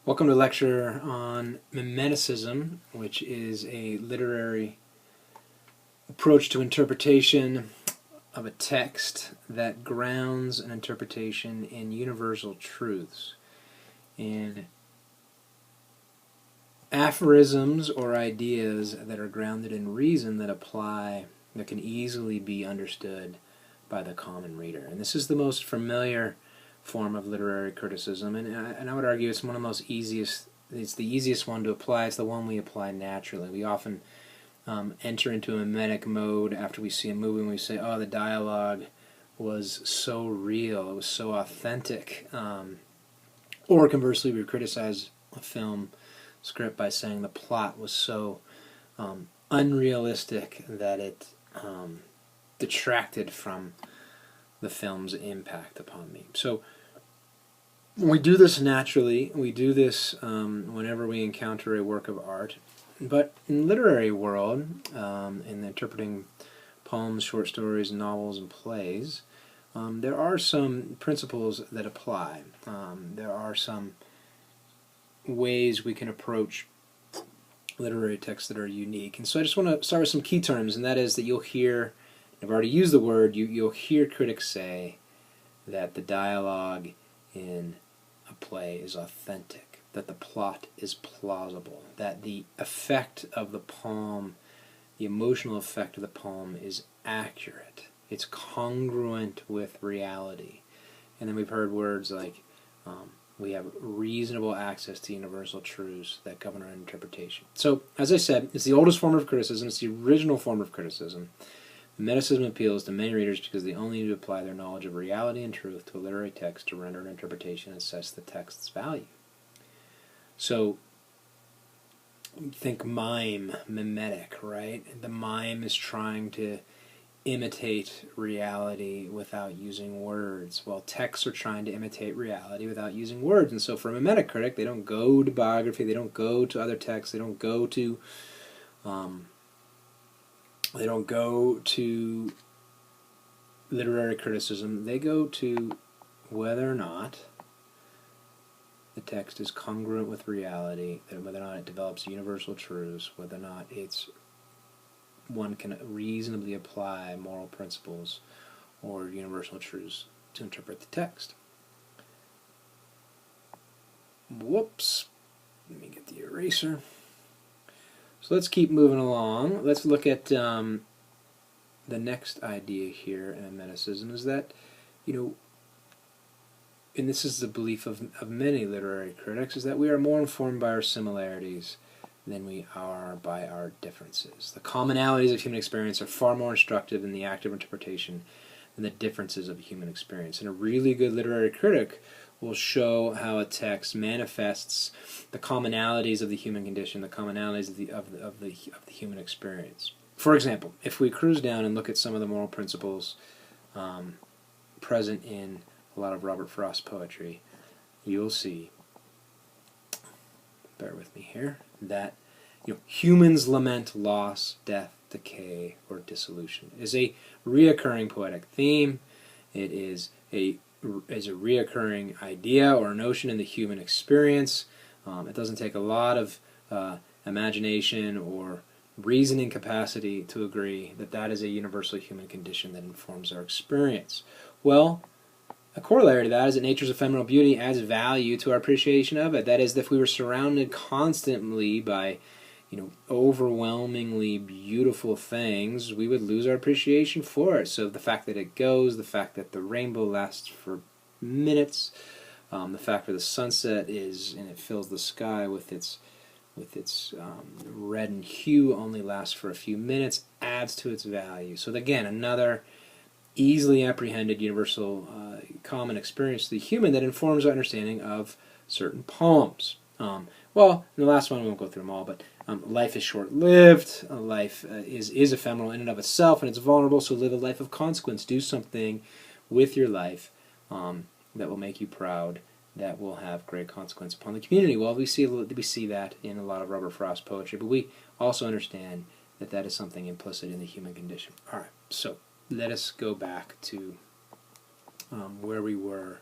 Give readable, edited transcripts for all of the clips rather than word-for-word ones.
Welcome to a lecture on Mimeticism, which is a literary approach to interpretation of a text that grounds an interpretation in universal truths, in aphorisms or ideas that are grounded in reason that can easily be understood by the common reader. And this is the most familiar form of literary criticism, and I would argue it's one of the it's the easiest one to apply. It's the one we apply naturally. We often enter into a mimetic mode after we see a movie and we say, oh, the dialogue was so real, it was so authentic. Or conversely, we criticize a film script by saying the plot was so unrealistic that it detracted from the film's impact upon me. So we do this naturally. We do this whenever we encounter a work of art. But in the literary world, in interpreting poems, short stories, novels, and plays, there are some principles that apply. There are some ways we can approach literary texts that are unique. And so I just want to start with some key terms, and that is that you'll hear, I've already used the word, you'll hear critics say that the dialogue in a play is authentic, that the plot is plausible, that the effect of the poem, the emotional effect of the poem is accurate, it's congruent with reality. And then we've heard words like we have reasonable access to universal truths that govern our interpretation. So, as I said, it's the oldest form of criticism, it's the original form of criticism. Mimeticism appeals to many readers because they only need to apply their knowledge of reality and truth to a literary text to render an interpretation and assess the text's value. So, think mime, mimetic, right? The mime is trying to imitate reality without using words, while texts are trying to imitate reality without using words. And so for a mimetic critic, they don't go to biography, they don't go to other texts, they don't go to literary criticism. They go to whether or not the text is congruent with reality, whether or not it develops universal truths, whether or not one can reasonably apply moral principles or universal truths to interpret the text. Whoops. Let me get the eraser. So let's keep moving along. Let's look at the next idea here in Mimeticism is that, and this is the belief of many literary critics, is that we are more informed by our similarities than we are by our differences. The commonalities of human experience are far more instructive in the act of interpretation than the differences of human experience. And a really good literary critic will show how a text manifests the commonalities of the human condition, the commonalities of the human experience. For example, if we cruise down and look at some of the moral principles present in a lot of Robert Frost's poetry, you'll see, bear with me here, that humans lament loss, death, decay, or dissolution. It is a reoccurring poetic theme. It is a reoccurring idea or notion in the human experience. It doesn't take a lot of imagination or reasoning capacity to agree that that is a universal human condition that informs our experience. Well, a corollary to that is that nature's ephemeral beauty adds value to our appreciation of it. That is, if we were surrounded constantly by overwhelmingly beautiful things, we would lose our appreciation for it. So the fact that it goes, the fact that the rainbow lasts for minutes, the fact that the sunset and it fills the sky with its red and hue only lasts for a few minutes, adds to its value. So again, another easily apprehended universal common experience to the human that informs our understanding of certain poems. Well, in the last one, we won't go through them all, but life is short-lived, life is ephemeral in and of itself, and it's vulnerable, so live a life of consequence. Do something with your life that will make you proud, that will have great consequence upon the community. Well, we see that in a lot of Robert Frost poetry, but we also understand that that is something implicit in the human condition. All right, so let us go back to where we were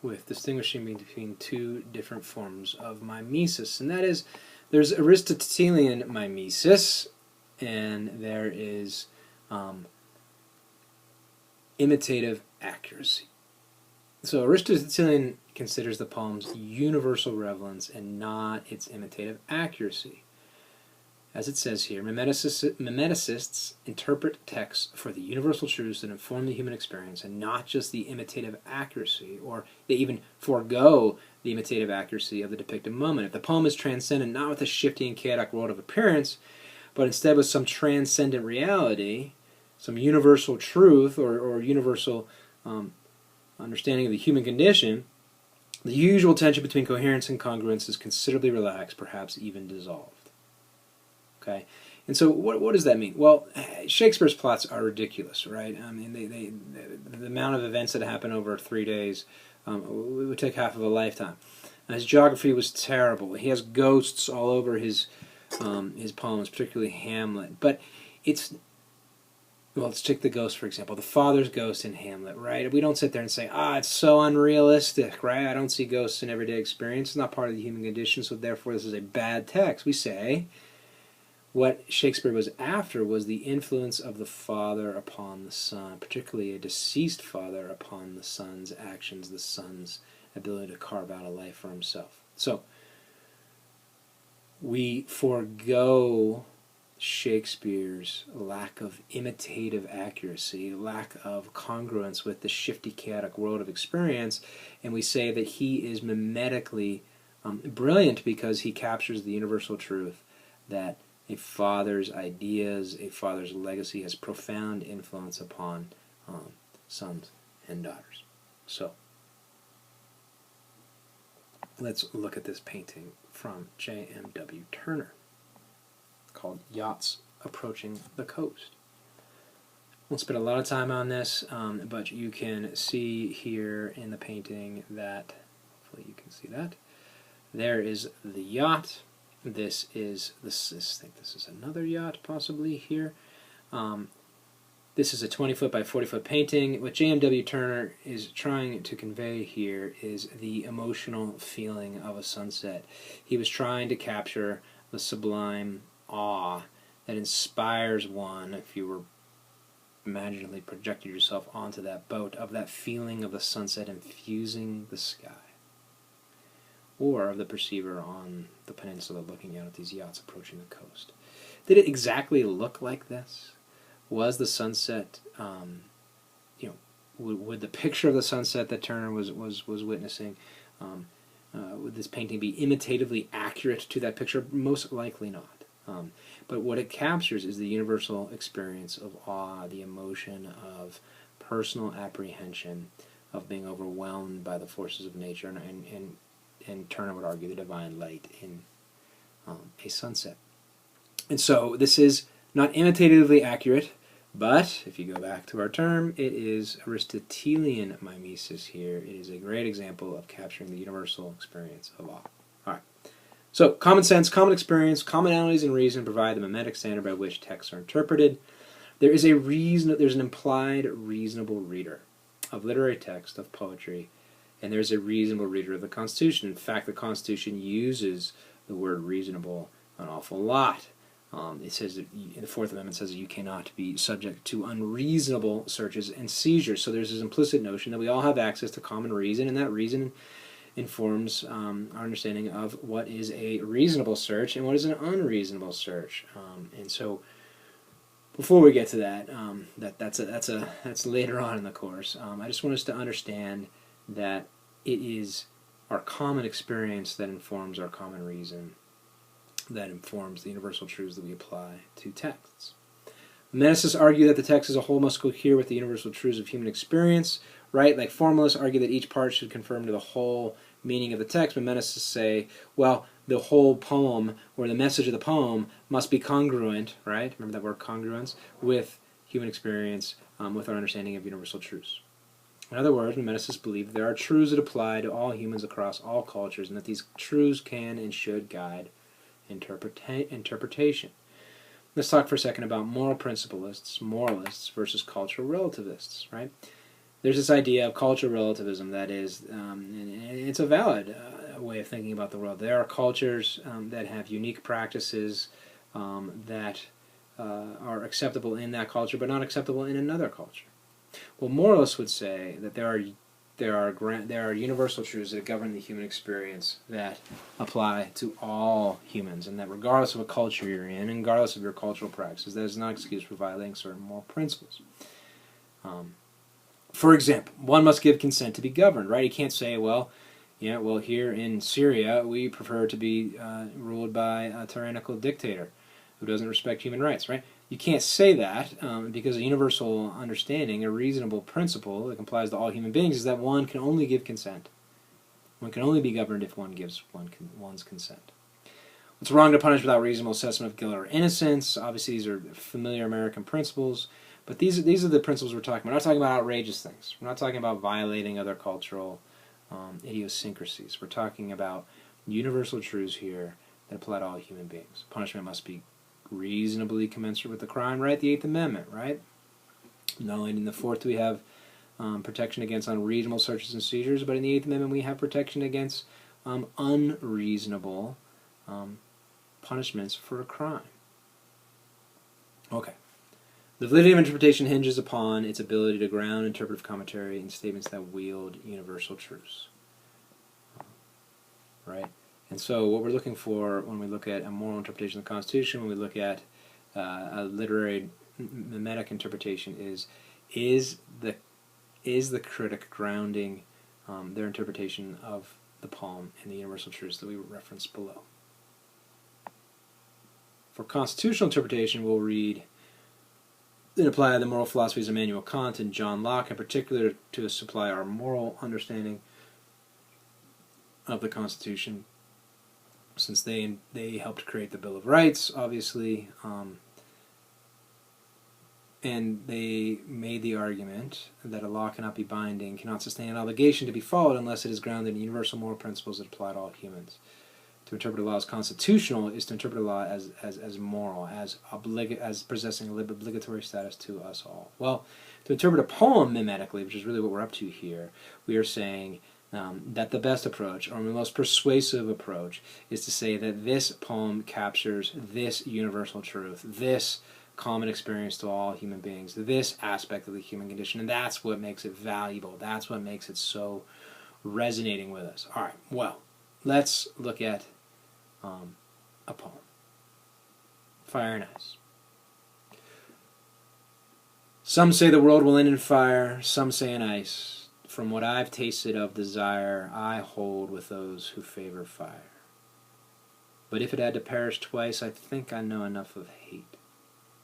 with distinguishing between two different forms of mimesis, and that is, there's Aristotelian mimesis, and there is imitative accuracy. So Aristotelian considers the poem's universal relevance and not its imitative accuracy. As it says here, Mimeticists interpret texts for the universal truths that inform the human experience and not just the imitative accuracy, or they even forego the imitative accuracy of the depicted moment. If the poem is transcendent not with a shifty and chaotic world of appearance, but instead with some transcendent reality, some universal truth or universal understanding of the human condition, the usual tension between coherence and congruence is considerably relaxed, perhaps even dissolved. Okay, and so what does that mean? Well, Shakespeare's plots are ridiculous, right? I mean, the amount of events that happen over 3 days would take half of a lifetime. His geography was terrible. He has ghosts all over his poems, particularly Hamlet. But well, let's take the ghost, for example. The father's ghost in Hamlet, right? We don't sit there and say, it's so unrealistic, right? I don't see ghosts in everyday experience. It's not part of the human condition, so therefore this is a bad text. We say what Shakespeare was after was the influence of the father upon the son, particularly a deceased father upon the son's actions, the son's ability to carve out a life for himself. So we forego Shakespeare's lack of imitative accuracy, lack of congruence with the shifty, chaotic world of experience, and we say that he is mimetically brilliant because he captures the universal truth that a father's ideas, a father's legacy has profound influence upon sons and daughters. So, let's look at this painting from J.M.W. Turner called Yachts Approaching the Coast. Won't spend a lot of time on this, but you can see here in the painting that, hopefully you can see that, there is the yacht. This is, I think this is another yacht possibly here. This is a 20-foot by 40-foot painting. What J.M.W. Turner is trying to convey here is the emotional feeling of a sunset. He was trying to capture the sublime awe that inspires one, if you were imaginatively projected yourself onto that boat, of that feeling of the sunset infusing the sky, or of the perceiver on the peninsula looking out at these yachts approaching the coast. Did it exactly look like this? Was the sunset, would the picture of the sunset that Turner was witnessing, would this painting be imitatively accurate to that picture? Most likely not. But what it captures is the universal experience of awe, the emotion of personal apprehension, of being overwhelmed by the forces of nature, and Turner would argue the divine light in a sunset. And so this is not imitatively accurate, but if you go back to our term, it is Aristotelian mimesis here. It is a great example of capturing the universal experience of awe. All right. So common sense, common experience, commonalities in reason provide the mimetic standard by which texts are interpreted. There's an implied reasonable reader of literary text, of poetry, and there's a reasonable reader of the Constitution. In fact, the Constitution uses the word reasonable an awful lot. It says that in the Fourth Amendment says that you cannot be subject to unreasonable searches and seizures. So there's this implicit notion that we all have access to common reason, and that reason informs our understanding of what is a reasonable search and what is an unreasonable search. And so, before we get to that, that's later on in the course. I just want us to understand that it is our common experience that informs our common reason, that informs the universal truths that we apply to texts. Mimeticists argue that the text as a whole must cohere with the universal truths of human experience, right? Like formalists argue that each part should conform to the whole meaning of the text. Mimeticists say, well, the whole poem, or the message of the poem, must be congruent, right? Remember that word congruence? With human experience, with our understanding of universal truths. In other words, Mimeticists believe there are truths that apply to all humans across all cultures, and that these truths can and should guide interpretation. Let's talk for a second about moral principalists, moralists, versus cultural relativists, right? there's this idea of cultural relativism that is, and it's a valid way of thinking about the world. There are cultures that have unique practices that are acceptable in that culture, but not acceptable in another culture. Well, moralists would say that there are universal truths that govern the human experience that apply to all humans, and that regardless of what culture you're in, and regardless of your cultural practices, that is not an excuse for violating certain moral principles. For example, one must give consent to be governed, right? You can't say, well, here in Syria, we prefer to be ruled by a tyrannical dictator who doesn't respect human rights, right? You can't say that because a universal understanding, a reasonable principle that applies to all human beings is that one can only give consent. One can only be governed if one gives one's consent. It's wrong to punish without reasonable assessment of guilt or innocence. Obviously, these are familiar American principles, but these are the principles we're talking about. We're not talking about outrageous things. We're not talking about violating other cultural idiosyncrasies. We're talking about universal truths here that apply to all human beings. Punishment must be reasonably commensurate with the crime, right? The Eighth Amendment, right? Not only in the Fourth do we have protection against unreasonable searches and seizures, but in the Eighth Amendment we have protection against unreasonable punishments for a crime. Okay. The validity of interpretation hinges upon its ability to ground interpretive commentary in statements that wield universal truths. Right? And so what we're looking for when we look at a moral interpretation of the Constitution, when we look at a literary mimetic interpretation, is the critic grounding their interpretation of the poem in the universal truths that we referenced below. For constitutional interpretation, we'll read and apply the moral philosophies of Immanuel Kant and John Locke, in particular, to supply our moral understanding of the Constitution, since they helped create the Bill of Rights, obviously, and they made the argument that a law cannot be binding, cannot sustain an obligation to be followed unless it is grounded in universal moral principles that apply to all humans. To interpret a law as constitutional is to interpret a law as moral, as possessing obligatory status to us all. Well, to interpret a poem mimetically, which is really what we're up to here, we are saying that the best approach, or the most persuasive approach, is to say that this poem captures this universal truth, this common experience to all human beings, this aspect of the human condition, and that's what makes it valuable. That's what makes it so resonating with us. All right, well, let's look at a poem. Fire and Ice. Some say the world will end in fire, some say in ice. From what I've tasted of desire, I hold with those who favor fire. But if it had to perish twice, I think I know enough of hate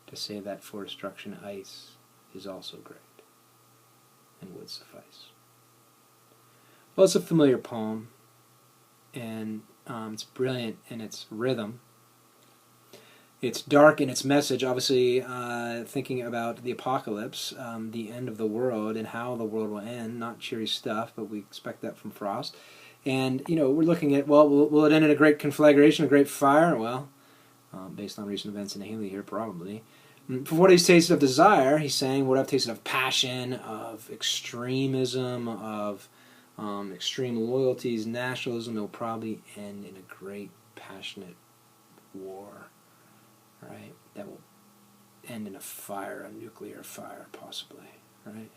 to say that for destruction ice is also great and would suffice. Well, it's a familiar poem, and it's brilliant in its rhythm. It's dark in its message, obviously thinking about the apocalypse, the end of the world, and how the world will end. Not cheery stuff, but we expect that from Frost. And, we're looking at, well, will it end in a great conflagration, a great fire? Well, based on recent events in Haley here, probably. For what he's tasted of desire, he's saying what I've tasted of passion, of extremism, of extreme loyalties, nationalism, it will probably end in a great passionate war, right? That will end in a fire, a nuclear fire, possibly, right?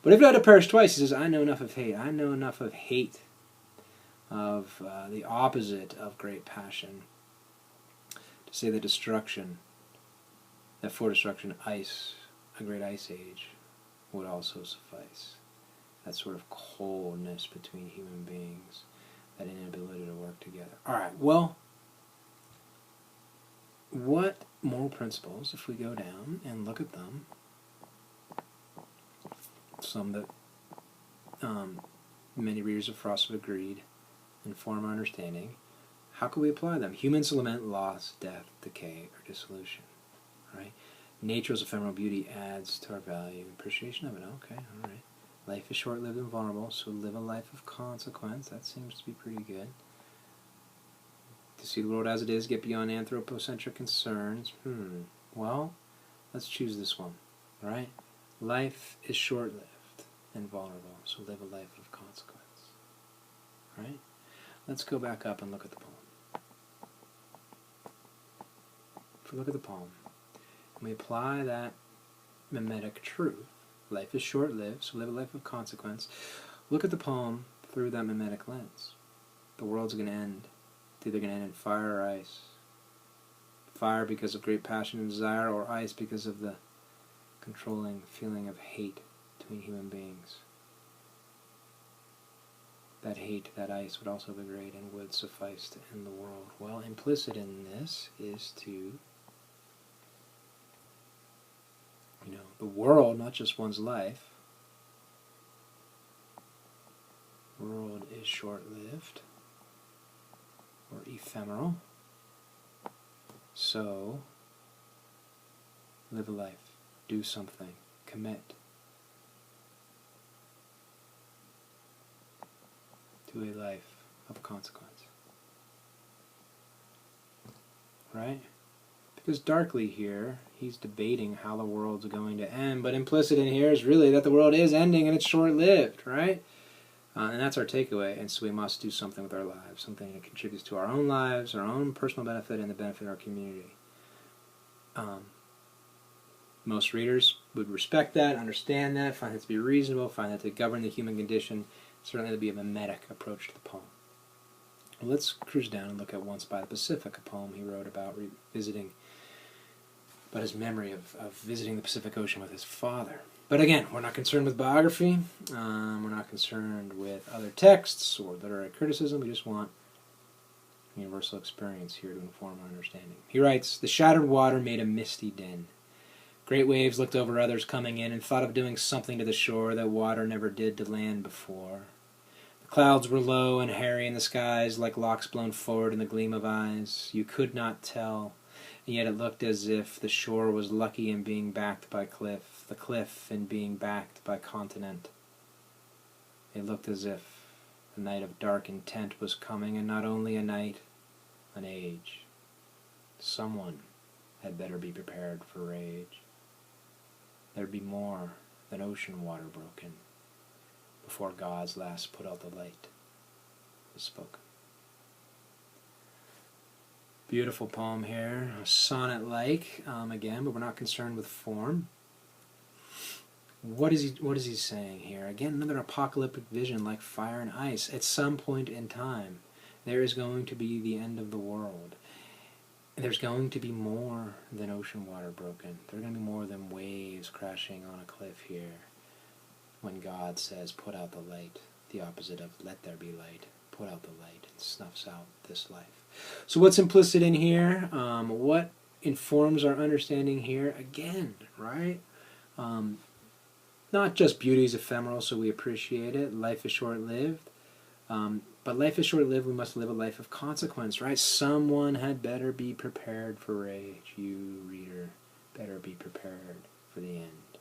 But if it had to perish twice, he says, I know enough of hate. I know enough of hate, of the opposite of great passion, to say that destruction, that for destruction, ice, a great ice age, would also suffice. That sort of coldness between human beings, that inability to work together. All right, well, what moral principles, if we go down and look at them, some that many readers of Frost have agreed inform our understanding, how can we apply them? Humans lament loss, death, decay, or dissolution, right? Nature's ephemeral beauty adds to our value and appreciation of it. Okay, all right. Life is short-lived and vulnerable, so live a life of consequence. That seems to be pretty good. To see the world as it is, get beyond anthropocentric concerns. Well, let's choose this one, right? Life is short-lived. and vulnerable. So live a life of consequence. Right? Let's go back up and look at the poem. If we look at the poem, and we apply that mimetic truth, life is short-lived, so live a life of consequence. Look at the poem through that mimetic lens. The world's going to end. It's either going to end in fire or ice. Fire because of great passion and desire, or ice because of the controlling feeling of hate between human beings. That hate, that ice would also be great and would suffice to end the world. Well, implicit in this is to, the world, not just one's life. The world is short-lived or ephemeral. So, live a life, do something, commit to a life of consequence. Right? Because darkly here, he's debating how the world's going to end, but implicit in here is really that the world is ending and it's short-lived, right? And that's our takeaway, and so we must do something with our lives, something that contributes to our own lives, our own personal benefit, and the benefit of our community. Most readers would respect that, understand that, find that to be reasonable, find that to govern the human condition, certainly to be a mimetic approach to the poem. Well, let's cruise down and look at Once by the Pacific, a poem he wrote about revisiting, about his memory of visiting the Pacific Ocean with his father. But again, we're not concerned with biography, we're not concerned with other texts or literary criticism, we just want universal experience here to inform our understanding. He writes, "The shattered water made a misty din. Great waves looked over others coming in and thought of doing something to the shore that water never did to land before. The clouds were low and hairy in the skies, like locks blown forward in the gleam of eyes. You could not tell, and yet it looked as if the shore was lucky in being backed by cliff, the cliff in being backed by continent. It looked as if the night of dark intent was coming, and not only a night, an age. Someone had better be prepared for rage. There'd be more than ocean water broken before God's last put out the light was spoken." Beautiful poem here, sonnet-like, again, but we're not concerned with form. What is he saying here? Again, another apocalyptic vision like fire and ice. At some point in time, there is going to be the end of the world. There's going to be more than ocean water broken. There's going to be more than waves crashing on a cliff here. When God says, put out the light, the opposite of let there be light, put out the light, and snuffs out this life. So what's implicit in here? What informs our understanding here? Again, right? Not just beauty is ephemeral, so we appreciate it. Life is short-lived. But life is short-lived, we must live a life of consequence, right? Someone had better be prepared for rage. You, reader, better be prepared for the end.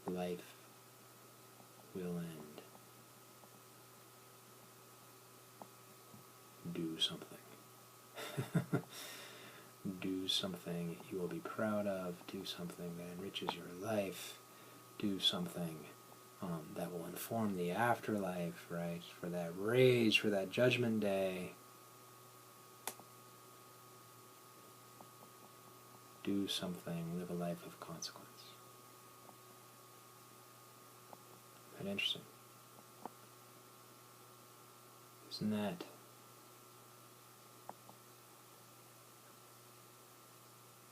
Life will end. Do something. Do something you will be proud of. Do something that enriches your life. Do something that will inform the afterlife, right? For that rage, for that judgment day. Do something, live a life of consequence. Isn't that interesting? Isn't that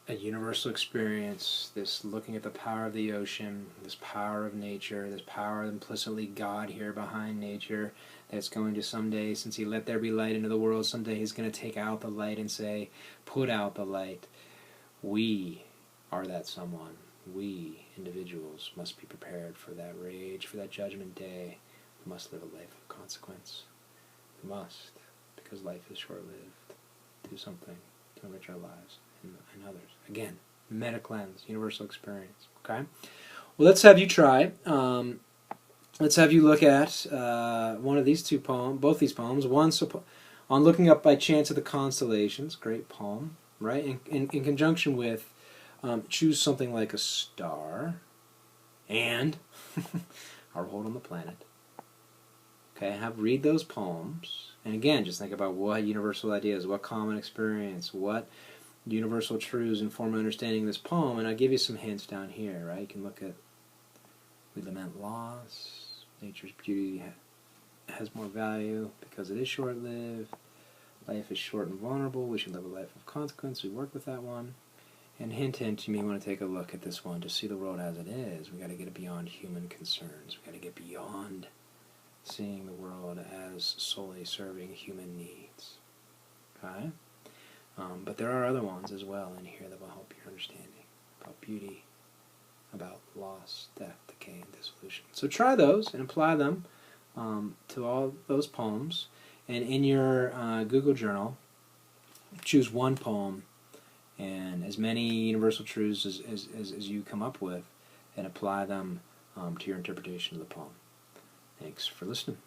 a universal experience, this looking at the power of the ocean, this power of nature, this power of implicitly God here behind nature, that's going to someday, since he let there be light into the world, someday he's going to take out the light and say, put out the light. We are that someone. We, individuals, must be prepared for that rage, for that judgment day. We must live a life of consequence. We must, because life is short-lived. Do something to enrich our lives and others. Again, mimetic lens, universal experience. Okay? Well, let's have you try. Let's have you look at one of these two poems, both these poems. One on looking up by chance of the constellations, great poem, right? In conjunction with choose something like a star, and our hold on the planet. Okay, read those poems, and again, just think about what universal ideas, what common experience, what universal truths inform my understanding of this poem, and I'll give you some hints down here, right? You can look at, we lament loss, nature's beauty has more value because it is short-lived, life is short and vulnerable, we should live a life of consequence, we work with that one. And hint, you may want to take a look at this one to see the world as it is. We got to get beyond human concerns. We got to get beyond seeing the world as solely serving human needs. Okay? But there are other ones as well in here that will help your understanding about beauty, about loss, death, decay, and dissolution. So try those and apply them to all those poems. And in your Google Journal, choose one poem and as many universal truths as you come up with, and apply them to your interpretation of the poem. Thanks for listening.